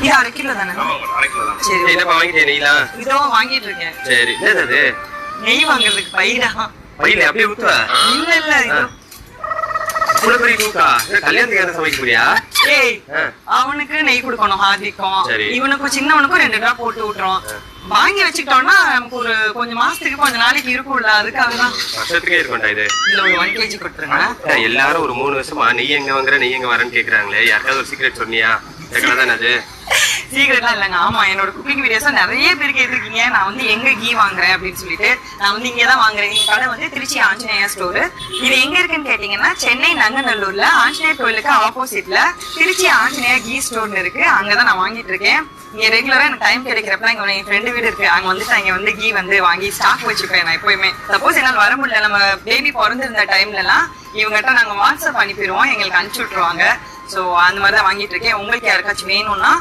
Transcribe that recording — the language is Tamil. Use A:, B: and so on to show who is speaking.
A: இது 1/2 கிலோ தானே? சரி,
B: என்னப்பா வாங்கிட்டே நெய்லாம்?
A: இதோ வாங்கிட்டு இருக்கேன்.
B: சரி, என்னது
A: நெய் வாங்குறதுக்கு பைடா.
B: பையில அப்படியே ஊத்துவா?
A: இல்ல இல்ல, இது
B: புலப்பரி ஊத்தா. கல்யாணத்துக்கு சமைக்க முடியா?
A: ஏய், அவனுக்கு நெய் கொடுக்கணும் ஹார்திக்கும், இவனுக்கும் சின்னவனுக்கும் 2 டிராப் போட்டு விட்டுறோம். வாங்கி வச்சுக்கிட்டோம்னா நமக்கு ஒரு கொஞ்சம் மாசத்துக்கு கொஞ்ச நாளைக்கு இருக்கும்ல, அதுக்காக தான்.
B: வருஷத்துக்கே இருக்கும்டா இது.
A: இல்ல, ஒரு 1 kg கொடுத்துருங்க.
B: எல்லாரும் ஒரு 3 வருஷமா நெய் எங்க வாங்குற நெய் எங்க வரேன்னு கேக்குறாங்களே, யாருக்காவது ஒரு சீக்ரெட் சொன்னியா? தானே அது
A: சீக்கிரட்லாம் இல்லைங்க. ஆமா, என்னோட குக்கிங் வீடியோஸ் நிறைய பேர் கேட்டிருக்கீங்க. நான் வந்து எங்க கீ வாங்குறேன் அப்படின்னு சொல்லிட்டு. நான் வந்து இங்கதான் வாங்குறேன். எங்க கடை வந்து திருச்சி ஆஞ்சநேயா ஸ்டோர். இது எங்க இருக்குன்னு கேட்டீங்கன்னா, சென்னை நங்கநல்லூர்ல ஆஞ்சநேயர் கோயிலுக்கு ஆப்போசிட்ல திருச்சி ஆஞ்சநேயா கீ ஸ்டோர்னு இருக்கு. அங்கதான் நான் வாங்கிட்டு இருக்கேன். இங்க ரெகுலரா எனக்கு டைம் கிடைக்கிறப்ப இங்க என் ஃப்ரெண்டு வீடு இருக்கு, அங்க வந்துட்டு அங்க வந்து கீ வந்து வாங்கி ஸ்டாக் வச்சுப்பேன் நான் எப்பயுமே. சப்போஸ் என்னால வர முடியல, நம்ம பேபி பிறந்திருந்த டைம்ல எல்லாம் இவங்ககிட்ட நாங்க வாட்ஸ்அப் அனுப்பிடுவோம், எங்களுக்கு அனுப்பிச்சு விட்டுருவாங்க. ஸோ அந்த மாதிரி தான் வாங்கிட்டு இருக்கேன். உங்களுக்கு யாருக்காச்சும் வேணும்னா